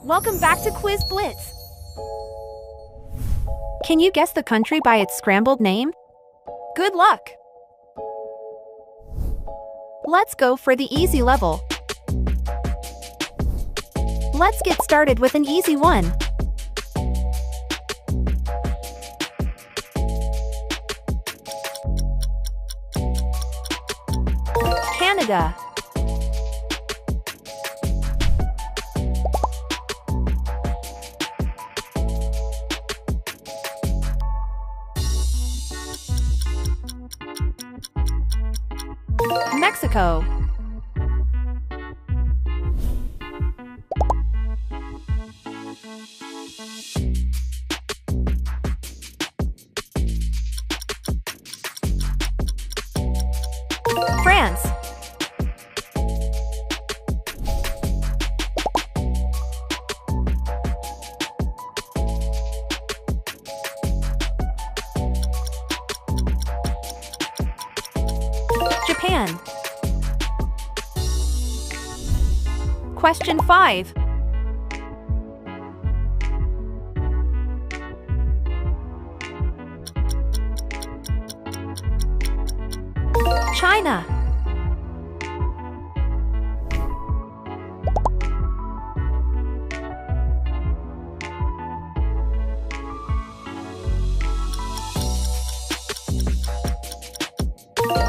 Welcome back to Quiz Blitz. Can you guess the country by its scrambled name? Good luck! Let's go for the easy level. Let's get started with an easy one. Canada. Mexico. France. Japan. Question 5. China.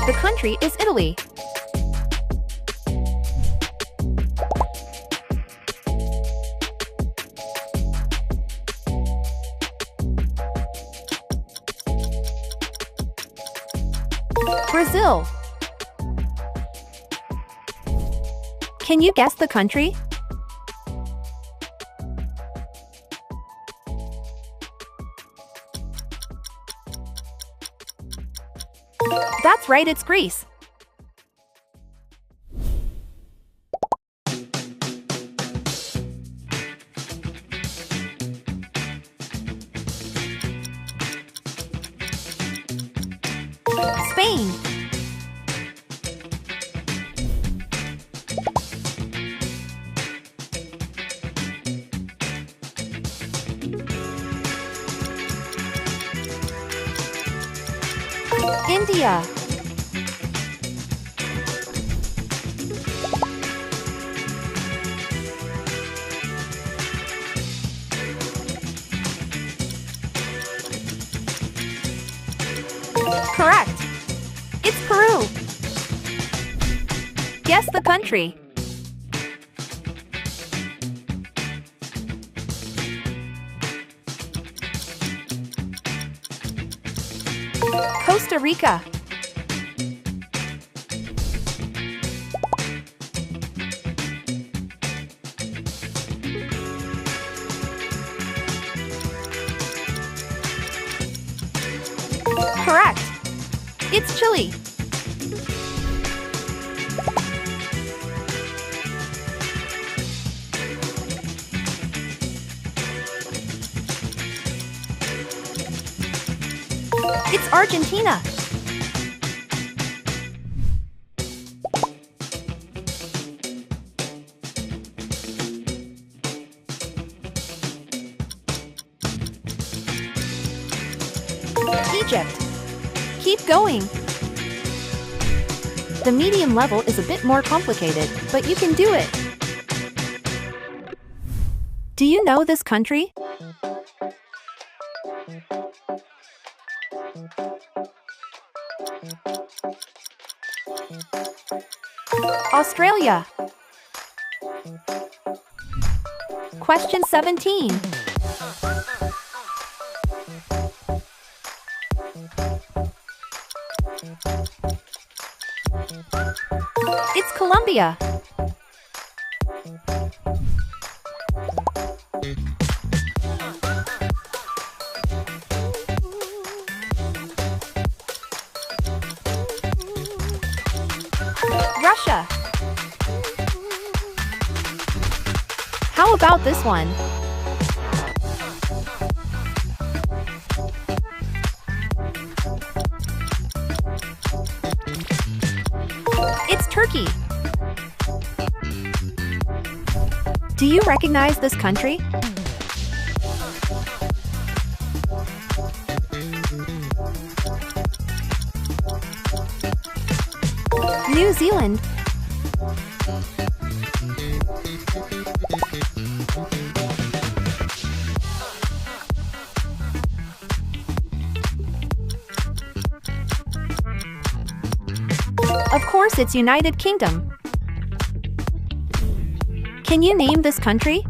The country is Italy. Brazil. Can you guess the country? That's right, it's Greece. Spain. India. Correct. It's Peru. Guess the country. Costa Rica. Correct. It's Chile. It's Argentina. Egypt. Keep going. The medium level is a bit more complicated, but you can do it. Do you know this country? Australia. Question 17. It's Colombia. Russia. How about this one? It's Turkey. Do you recognize this country? New Zealand. Of course, it's United Kingdom. Can you name this country?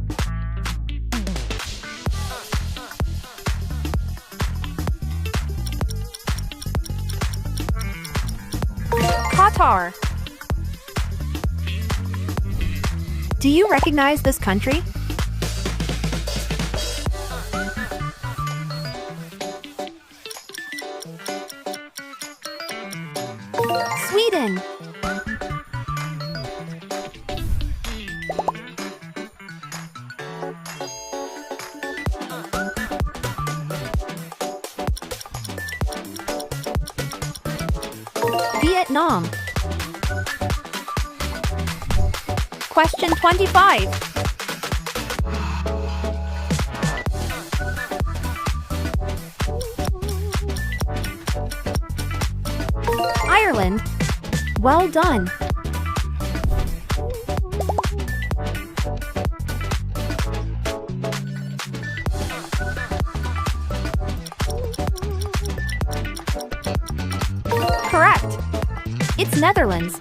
Qatar. Do you recognize this country? Sweden. Vietnam. Question 25. Ireland. Well done. Correct. It's Netherlands.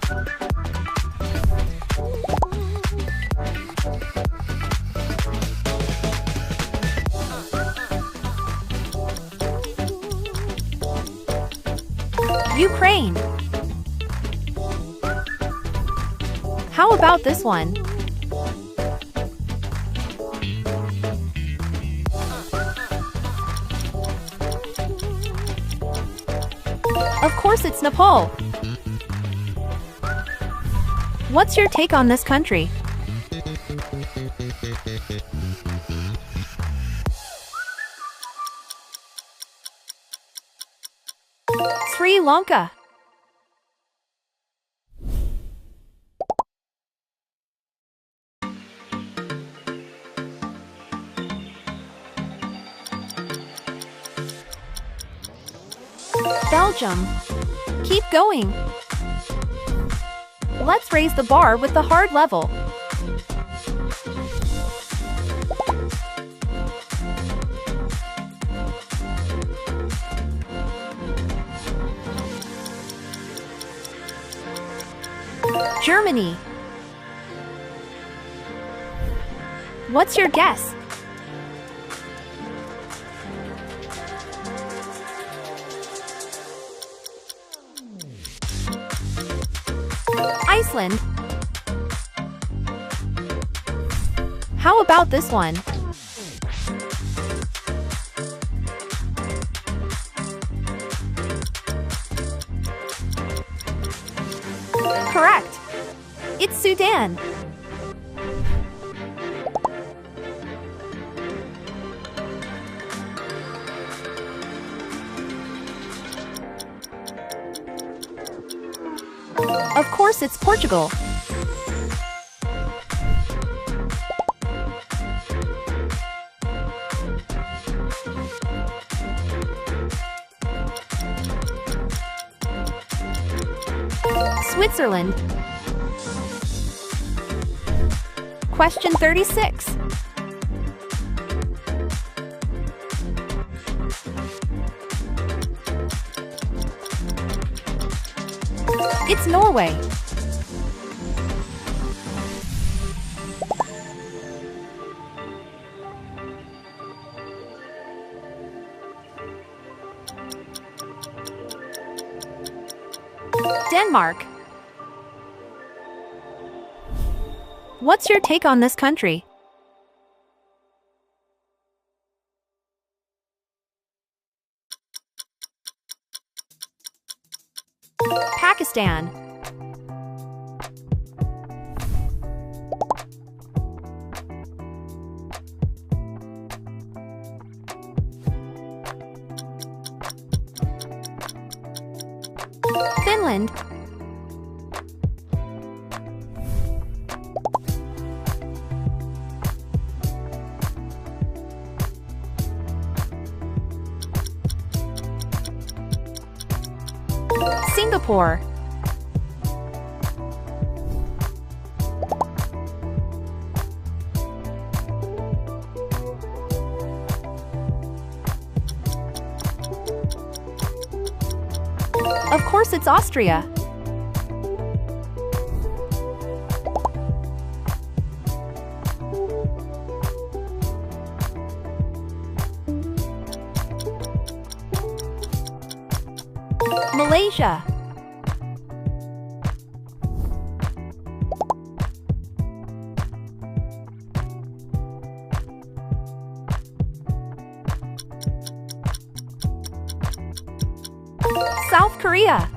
Ukraine. How about this one? Of course, it's Nepal. What's your take on this country? Sri Lanka. Belgium. Keep going. Let's raise the bar with the hard level. Germany. What's your guess? Iceland. How about this one? Correct. It's Sudan. Of course, it's Portugal. Switzerland. Question 36. It's Norway. Denmark. What's your take on this country? Pakistan. Finland. Singapore. Of course, it's Austria. Malaysia. South Korea.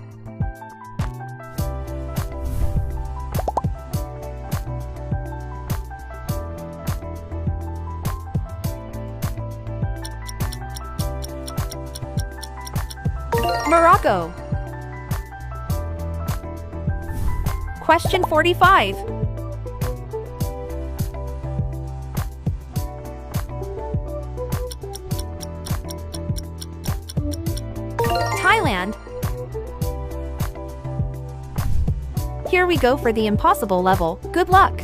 Morocco. Question 45. Thailand. Here we go for the impossible level. Good luck!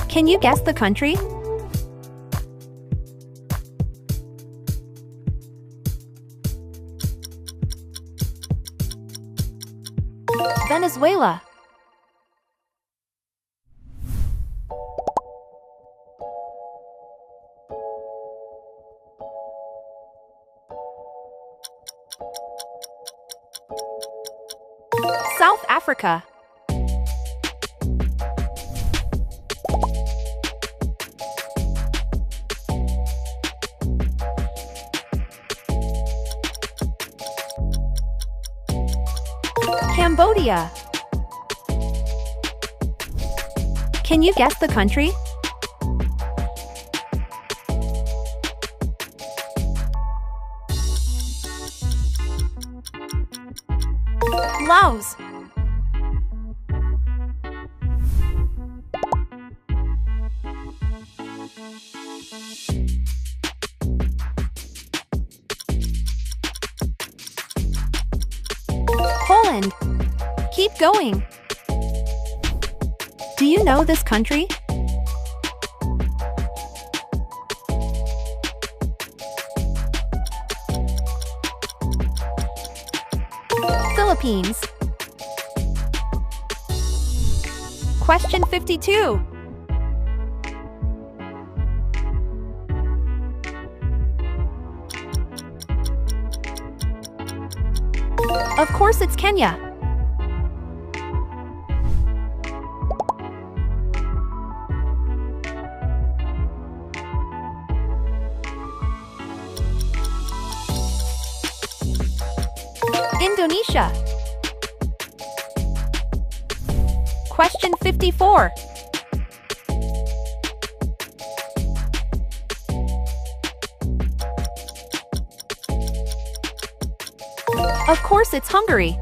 Can you guess the country? Venezuela. South Africa. Cambodia. Can you guess the country? Laos. Poland. Keep going. Do you know this country? Philippines. Question 52. Of course, it's Kenya. Indonesia. Question 54. Of course, it's Hungary.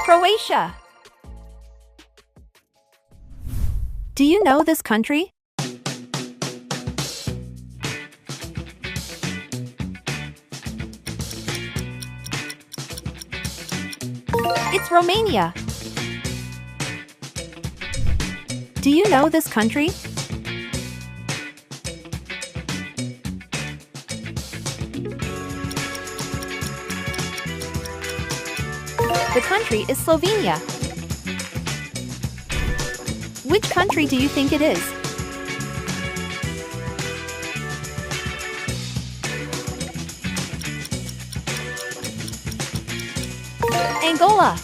Croatia. Do you know this country? It's Romania. Do you know this country? The country is Slovenia. Which country do you think it is? Angola.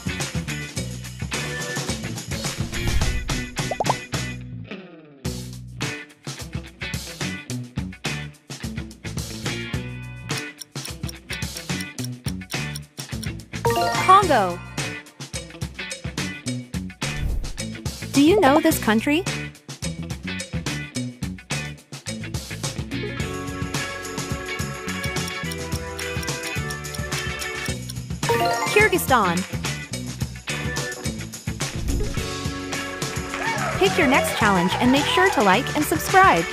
Congo. Do you know this country? Kyrgyzstan. pick your next challenge and make sure to like and subscribe.